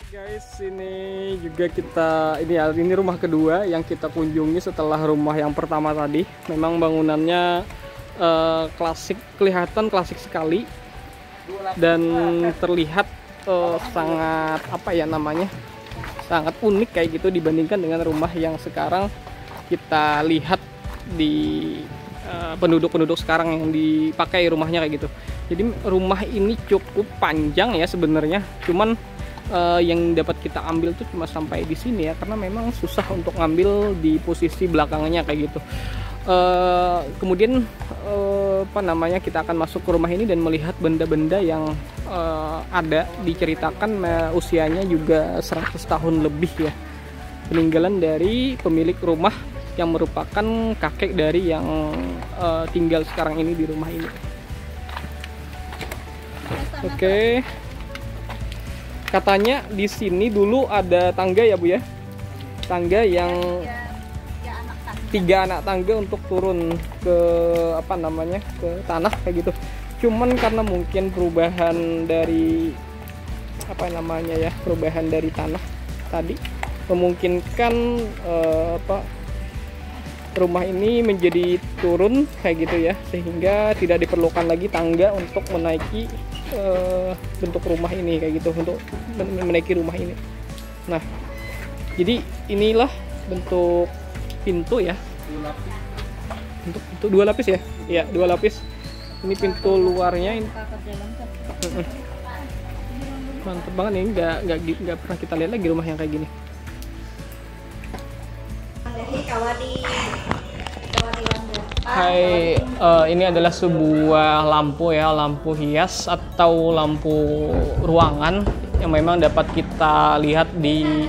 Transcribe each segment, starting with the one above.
Guys, ini juga ini rumah kedua yang kita kunjungi setelah rumah yang pertama tadi. Memang bangunannya klasik, kelihatan klasik sekali dan terlihat sangat sangat unik kayak gitu dibandingkan dengan rumah yang sekarang kita lihat di penduduk-penduduk sekarang yang dipakai rumahnya kayak gitu. Jadi rumah ini cukup panjang ya sebenarnya, cuman yang dapat kita ambil tuh cuma sampai di sini ya, karena memang susah untuk ngambil di posisi belakangnya kayak gitu. Kemudian kita akan masuk ke rumah ini dan melihat benda-benda yang ada, diceritakan usianya juga 100 tahun lebih ya, peninggalan dari pemilik rumah yang merupakan kakek dari yang tinggal sekarang ini di rumah ini. Oke. Katanya di sini dulu ada tangga ya Bu ya, tangga yang 3 anak tangga untuk turun ke ke tanah kayak gitu. Cuman karena mungkin perubahan dari perubahan dari tanah tadi memungkinkan rumah ini menjadi turun kayak gitu ya, sehingga tidak diperlukan lagi tangga untuk menaiki bentuk rumah ini kayak gitu, untuk menaiki rumah ini. Nah, jadi inilah bentuk pintu ya, untuk 2 lapis ya, iya 2 lapis. Ini pintu luarnya ini mantep banget nih, nggak pernah kita lihat lagi rumah yang kayak gini. Hai, ini adalah sebuah lampu ya, lampu hias atau lampu ruangan yang memang dapat kita lihat di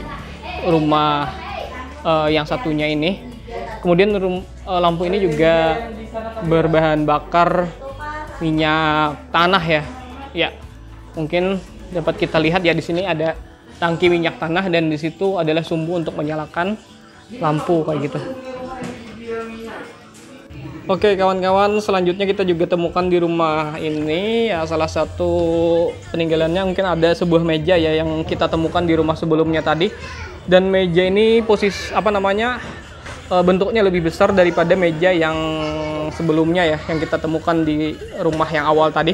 rumah yang satunya ini. Kemudian lampu ini juga berbahan bakar minyak tanah ya. Ya, mungkin dapat kita lihat ya, di sini ada tangki minyak tanah dan di situ adalah sumbu untuk menyalakan lampu kayak gitu. Oke kawan-kawan, selanjutnya kita juga temukan di rumah ini ya, salah satu peninggalannya mungkin ada sebuah meja ya yang kita temukan di rumah sebelumnya tadi. Dan meja ini bentuknya lebih besar daripada meja yang sebelumnya ya, yang kita temukan di rumah yang awal tadi.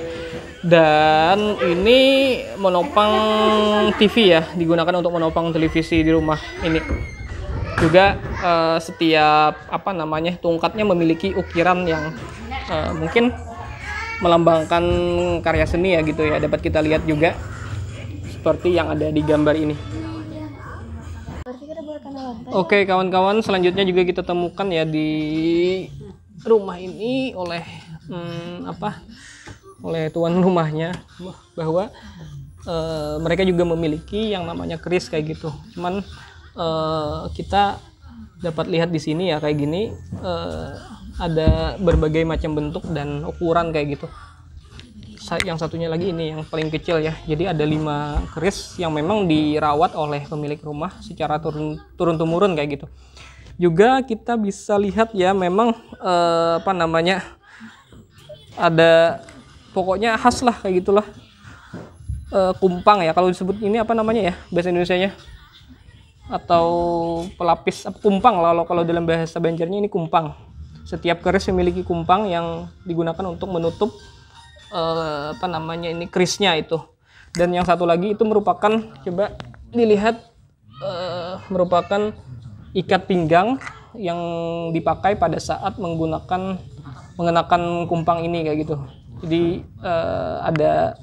Dan ini menopang TV ya, digunakan untuk menopang televisi di rumah ini. Juga setiap tungkatnya memiliki ukiran yang mungkin melambangkan karya seni ya gitu ya, dapat kita lihat juga seperti yang ada di gambar ini. Oke kawan-kawan, selanjutnya juga kita temukan ya di rumah ini oleh tuan rumahnya, bahwa mereka juga memiliki yang namanya keris kayak gitu. Cuman kita dapat lihat di sini ya kayak gini, ada berbagai macam bentuk dan ukuran kayak gitu. Yang satunya lagi ini yang paling kecil ya, jadi ada 5 keris yang memang dirawat oleh pemilik rumah secara turun-temurun kayak gitu. Juga kita bisa lihat ya, memang ada pokoknya khas lah kayak gitulah, kumpang ya kalau disebut ini bahasa Indonesianya, atau pelapis kumpang lah kalau dalam bahasa Banjarnya ini kumpang. Setiap keris memiliki kumpang yang digunakan untuk menutup kerisnya itu. Dan yang satu lagi itu merupakan, coba dilihat, merupakan ikat pinggang yang dipakai pada saat mengenakan kumpang ini kayak gitu. Jadi ada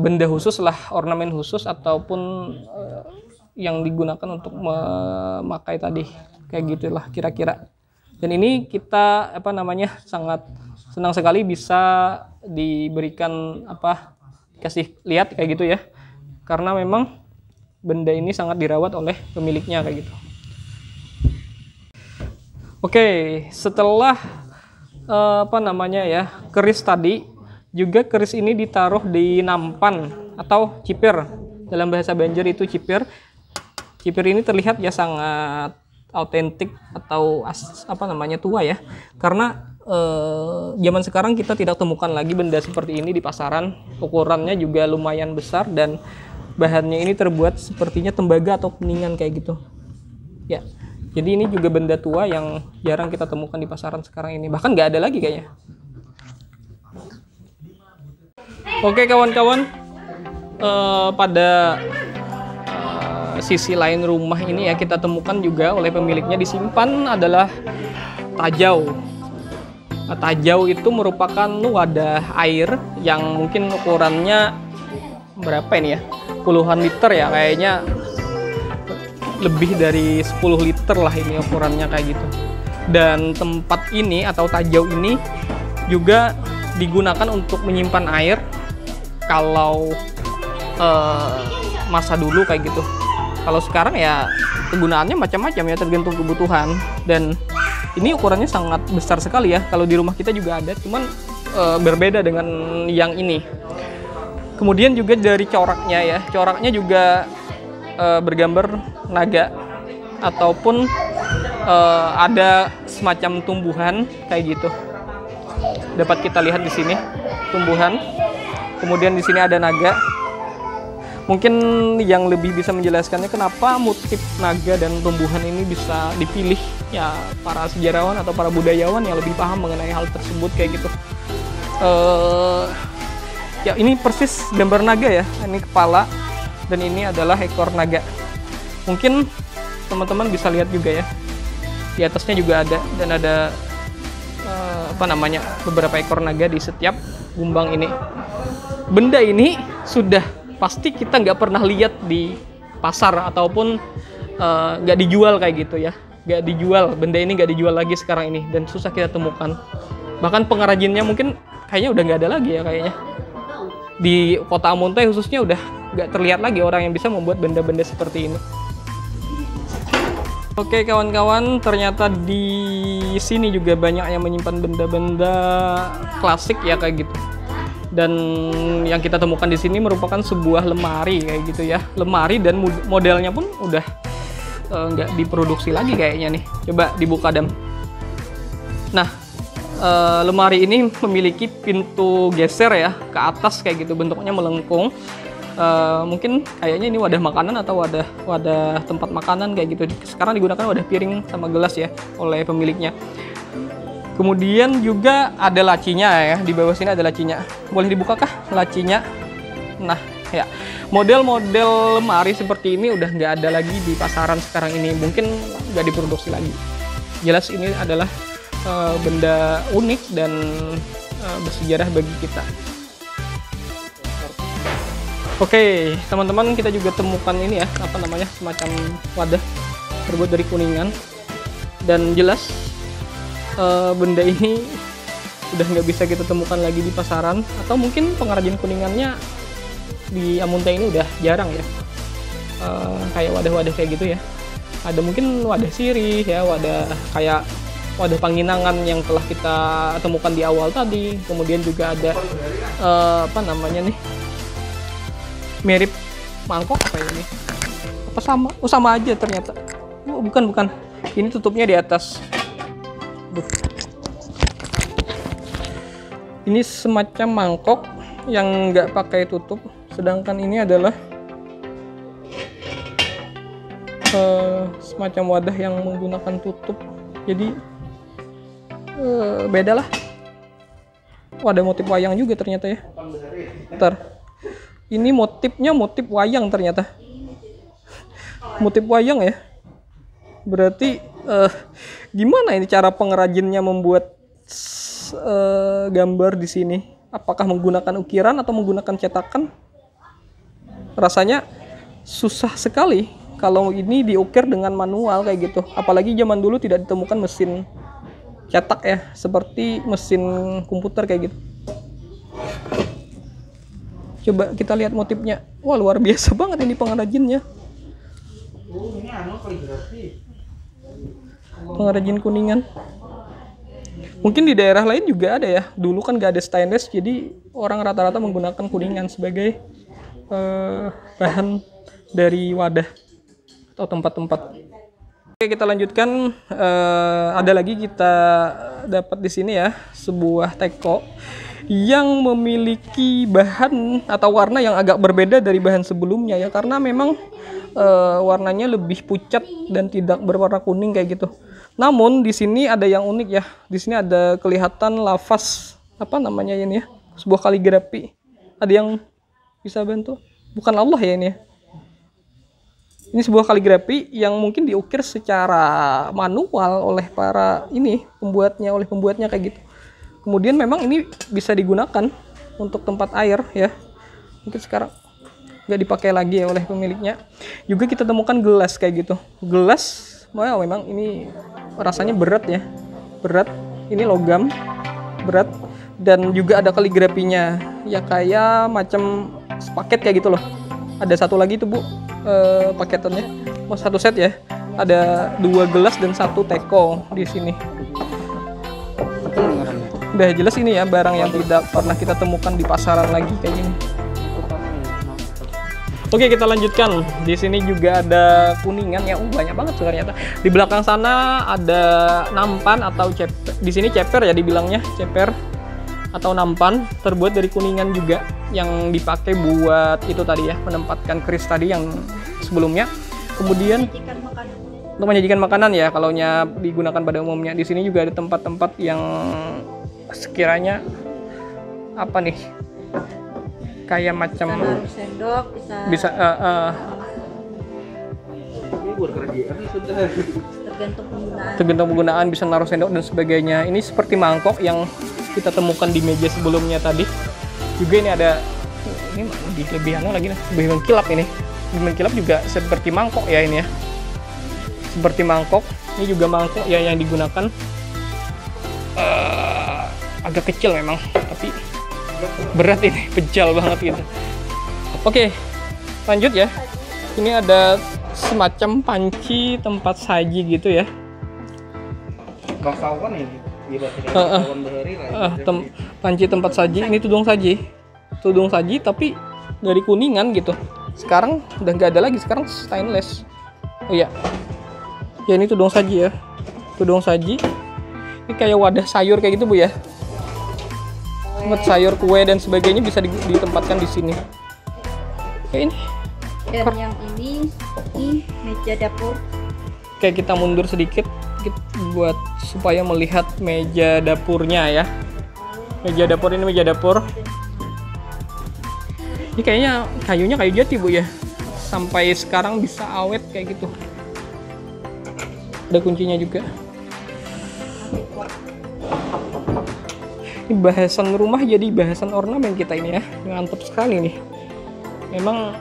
benda khusus lah, ornamen khusus ataupun yang digunakan untuk memakai tadi kayak gitulah kira-kira. Dan ini kita sangat senang sekali bisa diberikan dikasih lihat kayak gitu ya, karena memang benda ini sangat dirawat oleh pemiliknya kayak gitu. Oke, setelah keris tadi, juga keris ini ditaruh di nampan atau cipir. Dalam bahasa Banjar itu cipir. Cipir ini terlihat ya sangat autentik atau tua ya, karena zaman sekarang kita tidak temukan lagi benda seperti ini di pasaran. Ukurannya juga lumayan besar dan bahannya ini terbuat sepertinya tembaga atau kuningan kayak gitu. Ya, jadi ini juga benda tua yang jarang kita temukan di pasaran sekarang ini. Bahkan nggak ada lagi kayaknya. Oke kawan-kawan, pada sisi lain rumah ini ya kita temukan juga oleh pemiliknya disimpan adalah tajau. Nah, tajau itu merupakan wadah air yang mungkin ukurannya berapa ini ya? Puluhan liter ya kayaknya, lebih dari 10 liter lah ini ukurannya kayak gitu. Dan tempat ini atau tajau ini juga digunakan untuk menyimpan air kalau masa dulu kayak gitu. Kalau sekarang ya kegunaannya macam-macam ya, tergantung kebutuhan. Dan ini ukurannya sangat besar sekali ya. Kalau di rumah kita juga ada, cuman berbeda dengan yang ini. Kemudian juga dari coraknya ya, coraknya juga bergambar naga ataupun ada semacam tumbuhan kayak gitu. Dapat kita lihat di sini tumbuhan. Kemudian di sini ada naga. Mungkin yang lebih bisa menjelaskannya kenapa motif naga dan tumbuhan ini bisa dipilih ya para sejarawan atau para budayawan yang lebih paham mengenai hal tersebut kayak gitu. Ya ini persis gambar naga ya, ini kepala dan ini adalah ekor naga. Mungkin teman-teman bisa lihat juga ya, di atasnya juga ada, dan ada beberapa ekor naga di setiap gumbang ini. Benda ini sudah pasti kita nggak pernah lihat di pasar ataupun nggak dijual kayak gitu ya, nggak dijual, benda ini nggak dijual lagi sekarang ini dan susah kita temukan. Bahkan pengrajinnya mungkin kayaknya udah nggak ada lagi ya kayaknya. Di kota Amuntai khususnya udah nggak terlihat lagi orang yang bisa membuat benda-benda seperti ini. Oke kawan-kawan, ternyata di sini juga banyak yang menyimpan benda-benda klasik ya kayak gitu. Dan yang kita temukan di sini merupakan sebuah lemari kayak gitu ya. Lemari dan modelnya pun udah nggak diproduksi lagi kayaknya nih. Coba dibuka Dam. Nah, lemari ini memiliki pintu geser ya ke atas kayak gitu, bentuknya melengkung. Mungkin kayaknya ini wadah makanan atau wadah tempat makanan kayak gitu. Sekarang digunakan wadah piring sama gelas ya oleh pemiliknya. Kemudian juga ada lacinya ya, di bawah sini ada lacinya. Boleh dibuka kah lacinya? Nah ya, model-model lemari seperti ini udah nggak ada lagi di pasaran sekarang ini, mungkin nggak diproduksi lagi. Jelas ini adalah benda unik dan bersejarah bagi kita. Oke teman-teman, kita juga temukan ini ya, semacam wadah terbuat dari kuningan, dan jelas benda ini udah nggak bisa kita temukan lagi di pasaran, atau mungkin pengrajin kuningannya di Amuntai ini udah jarang ya, kayak wadah-wadah kayak gitu ya. Ada mungkin wadah sirih ya, wadah kayak wadah Panginangan yang telah kita temukan di awal tadi. Kemudian juga ada mirip mangkok apa ini? Apa sama? Oh sama aja ternyata. Oh, bukan. Ini tutupnya di atas. Ini semacam mangkok yang nggak pakai tutup, sedangkan ini adalah semacam wadah yang menggunakan tutup. Jadi beda lah. Ada motif wayang juga ternyata ya. Bentar. Ini motifnya motif wayang ternyata. Motif wayang ya. Berarti gimana ini cara pengrajinnya membuat gambar di sini? Apakah menggunakan ukiran atau menggunakan cetakan? Rasanya susah sekali kalau ini diukir dengan manual kayak gitu. Apalagi zaman dulu tidak ditemukan mesin cetak ya, seperti mesin komputer kayak gitu. Coba kita lihat motifnya. Wah, luar biasa banget ini pengrajinnya. Pengrajin kuningan. Mungkin di daerah lain juga ada ya. Dulu kan gak ada stainless, jadi orang rata-rata menggunakan kuningan sebagai bahan dari wadah atau tempat-tempat. Oke, kita lanjutkan. Ada lagi kita dapat di sini ya, sebuah teko. yang memiliki bahan atau warna yang agak berbeda dari bahan sebelumnya ya, karena memang warnanya lebih pucat dan tidak berwarna kuning kayak gitu. Namun di sini ada yang unik ya. Di sini ada kelihatan lafaz apa namanya ini ya? Sebuah kaligrafi. Ada yang bisa bantu? Bukan Allah ya ini ya. Ini sebuah kaligrafi yang mungkin diukir secara manual oleh para oleh pembuatnya kayak gitu. Kemudian memang ini bisa digunakan untuk tempat air ya. Mungkin sekarang nggak dipakai lagi ya oleh pemiliknya. Juga kita temukan gelas kayak gitu. Gelas, memang ini rasanya berat ya. Berat. Ini logam, berat. Dan juga ada kaligrafinya. Ya kayak macam paket kayak gitu loh. Ada satu lagi tuh Bu, paketannya. Satu set ya. Ada 2 gelas dan 1 teko di sini. Udah jelas ini ya barang yang tidak pernah kita temukan di pasaran lagi kayak gini. Oke, kita lanjutkan. Di sini juga ada kuningan ya, banyak banget ternyata. Di belakang sana ada nampan atau ceper. Di sini ceper ya dibilangnya, ceper atau nampan terbuat dari kuningan juga yang dipakai buat itu tadi ya, menempatkan keris tadi yang sebelumnya. Kemudian untuk menyajikan makanan ya, kalaunya digunakan pada umumnya. Di sini juga ada tempat-tempat yang sekiranya apa nih? Kayak macam sendok bisa tergantung penggunaan, bisa naruh sendok dan sebagainya. Ini seperti mangkok yang kita temukan di meja sebelumnya tadi. Juga ini ada ini lebih mengkilap ini. Lebih mengkilap juga seperti mangkok ya ini ya. Seperti mangkok. Ini juga mangkok ya yang digunakan. Agak kecil memang, tapi berat ini, pejal banget gitu. Oke, lanjut ya. Ini ada semacam panci tempat saji gitu ya. Panci tempat saji. Ini tudung saji tapi dari kuningan gitu. Sekarang udah nggak ada lagi, sekarang stainless. Oh iya, ya ini tudung saji ya. Tudung saji. Ini kayak wadah sayur kayak gitu Bu ya. Tempat sayur, kue dan sebagainya bisa ditempatkan di sini. Kayak ini. Dan yang ini meja dapur. Kayak kita mundur sedikit buat supaya melihat meja dapurnya ya. Meja dapur ini meja dapur. Ini kayaknya kayunya kayu jati Bu ya. Sampai sekarang bisa awet kayak gitu. Ada kuncinya juga. Ini bahasan rumah jadi bahasan ornamen kita ini ya, mantap sekali nih. Memang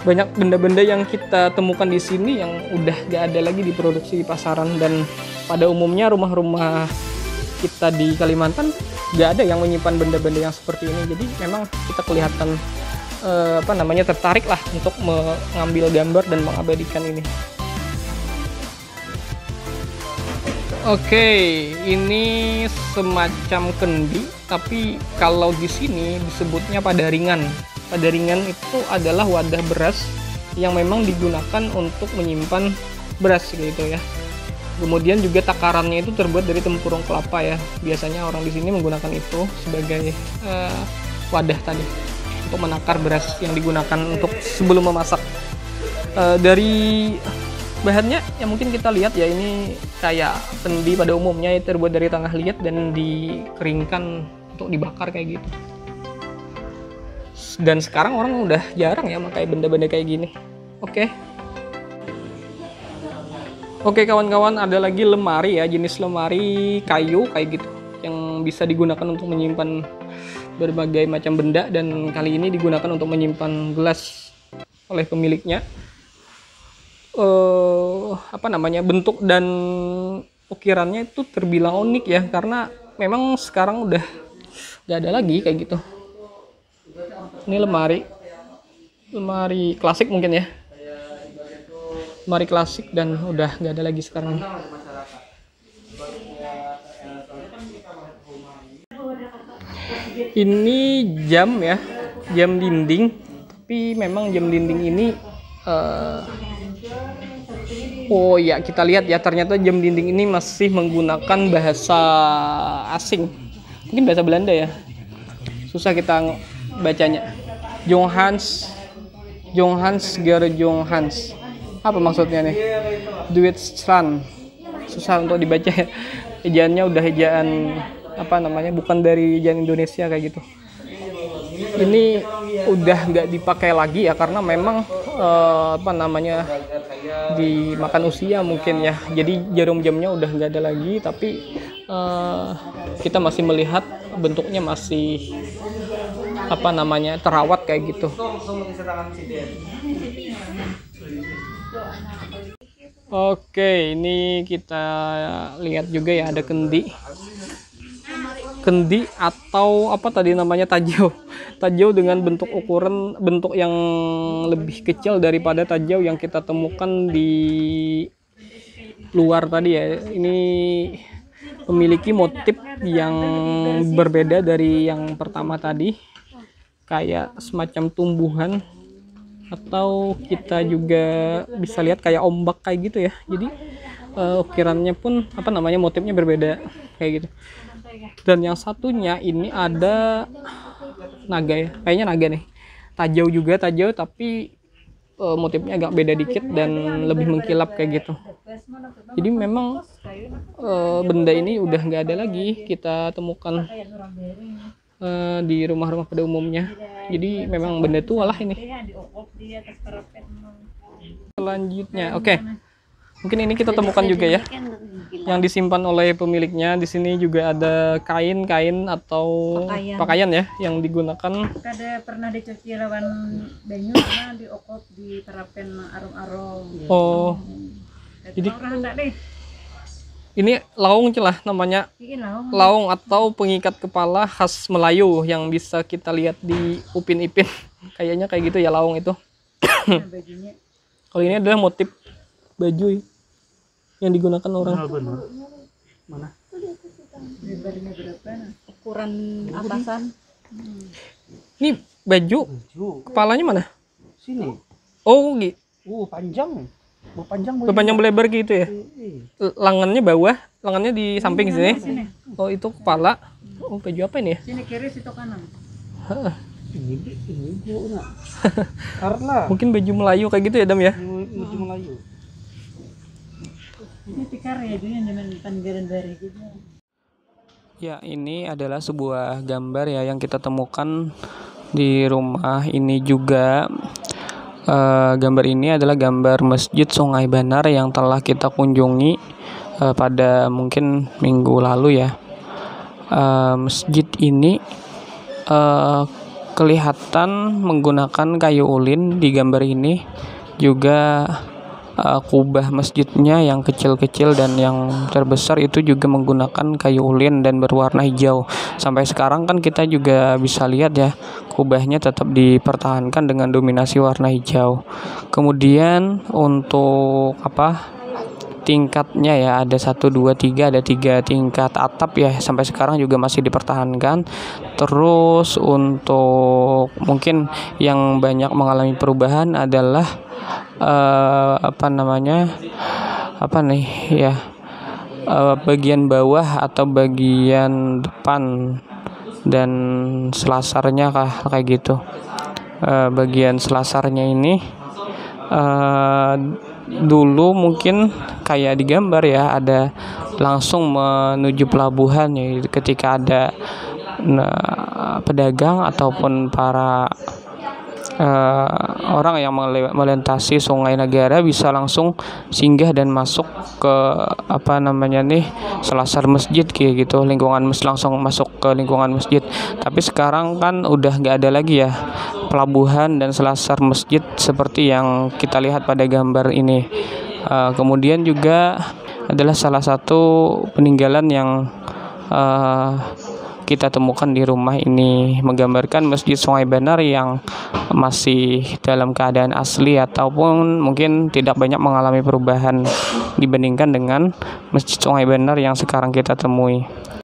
banyak benda-benda yang kita temukan di sini yang udah gak ada lagi diproduksi di pasaran, dan pada umumnya rumah-rumah kita di Kalimantan gak ada yang menyimpan benda-benda yang seperti ini. Jadi memang kita kelihatan tertarik lah untuk mengambil gambar dan mengabadikan ini. Oke, ini semacam kendi, tapi kalau di sini disebutnya padaringan. Padaringan itu adalah wadah beras yang memang digunakan untuk menyimpan beras gitu ya. Kemudian juga takarannya itu terbuat dari tempurung kelapa ya. Biasanya orang di sini menggunakan itu sebagai wadah tadi untuk menakar beras yang digunakan untuk sebelum memasak. Dari bahannya yang mungkin kita lihat ya, ini kayak kendi pada umumnya ya, terbuat dari tangah liat dan dikeringkan untuk dibakar kayak gitu. Dan sekarang orang udah jarang ya pakai benda-benda kayak gini. Oke kawan-kawan, ada lagi lemari ya, jenis lemari kayu kayak gitu yang bisa digunakan untuk menyimpan berbagai macam benda, dan kali ini digunakan untuk menyimpan gelas oleh pemiliknya. Bentuk dan ukirannya itu terbilang unik ya, karena memang sekarang udah gak ada lagi kayak gitu. Ini lemari klasik mungkin ya, lemari klasik dan udah gak ada lagi sekarang. Ini jam ya, jam dinding, tapi memang jam dinding ini Oh ya, kita lihat ya, ternyata jam dinding ini masih menggunakan bahasa asing. Mungkin bahasa Belanda ya. Susah kita bacanya. Jonghans Gerjonghans. Apa maksudnya nih? Duitsland. Susah untuk dibaca ya. Ejaannya udah ejaan apa namanya? Bukan dari ejaan Indonesia kayak gitu. Ini udah nggak dipakai lagi ya, karena memang apa namanya, dimakan usia mungkin ya. Jadi jarum jamnya udah nggak ada lagi, tapi kita masih melihat bentuknya masih apa namanya, terawat kayak gitu. Oke, ini kita lihat juga ya, ada kendi atau apa tadi namanya, tajau dengan bentuk yang lebih kecil daripada tajau yang kita temukan di luar tadi ya. Ini memiliki motif yang berbeda dari yang pertama tadi, kayak semacam tumbuhan, atau kita juga bisa lihat kayak ombak kayak gitu ya. Jadi ukirannya pun apa namanya, motifnya berbeda kayak gitu. Dan yang satunya ini ada naga ya, kayaknya naga nih. Tajau tapi motifnya agak beda dikit dan lebih mengkilap kayak gitu. Jadi memang benda ini udah nggak ada lagi kita temukan di rumah-rumah pada umumnya. Jadi memang benda tua lah ini. Selanjutnya, oke. Mungkin ini kita temukan juga ya, yang disimpan oleh pemiliknya. Di sini juga ada kain atau pakaian ya yang digunakan. Kada pernah dicuci lawan banyu karena diokop diterapkan arum-arum. Oh. Jadi ini laung celah namanya. Laung atau pengikat kepala khas Melayu yang bisa kita lihat di Upin Ipin. Kayaknya kayak gitu ya, laung itu. Kalau ini adalah motif baju yang digunakan orang. Mana? Ukuran atasan. Ini baju. Kepalanya mana? Sini. Oh, gitu. Panjang. Berpanjang berlebar gitu ya. Lengannya bawah, lengannya di samping sini. Oh, itu kepala. Oh, baju apa ini ya? Sini kiri, situ kanan. Ini gua karena mungkin baju Melayu kayak gitu ya, Dam ya. Baju Melayu. Ini tikar ya, dia dengan panggilan dari gitu. Ya, ini adalah sebuah gambar ya yang kita temukan di rumah ini juga. Gambar ini adalah gambar Masjid Sungai Banar yang telah kita kunjungi pada mungkin minggu lalu ya. Masjid ini kelihatan menggunakan kayu ulin di gambar ini. Juga kubah masjidnya yang kecil-kecil dan yang terbesar itu juga menggunakan kayu ulin dan berwarna hijau. Sampai sekarang kan kita juga bisa lihat ya, kubahnya tetap dipertahankan dengan dominasi warna hijau. Kemudian untuk tingkatnya ya, ada 1, 2, 3, ada 3 tingkat atap ya, sampai sekarang juga masih dipertahankan. Terus untuk mungkin yang banyak mengalami perubahan adalah bagian bawah atau bagian depan dan selasarnya kayak gitu. Bagian selasarnya ini dulu mungkin kayak di gambar ya, ada langsung menuju pelabuhan ya, ketika ada pedagang ataupun para orang yang melintasi Sungai Negara bisa langsung singgah dan masuk ke selasar masjid kayak gitu, langsung masuk ke lingkungan masjid. Tapi sekarang kan udah nggak ada lagi ya pelabuhan dan selasar masjid seperti yang kita lihat pada gambar ini. Kemudian juga adalah salah satu peninggalan yang kita temukan di rumah ini, menggambarkan Masjid Sungai Banar yang masih dalam keadaan asli ataupun mungkin tidak banyak mengalami perubahan dibandingkan dengan Masjid Sungai Banar yang sekarang kita temui.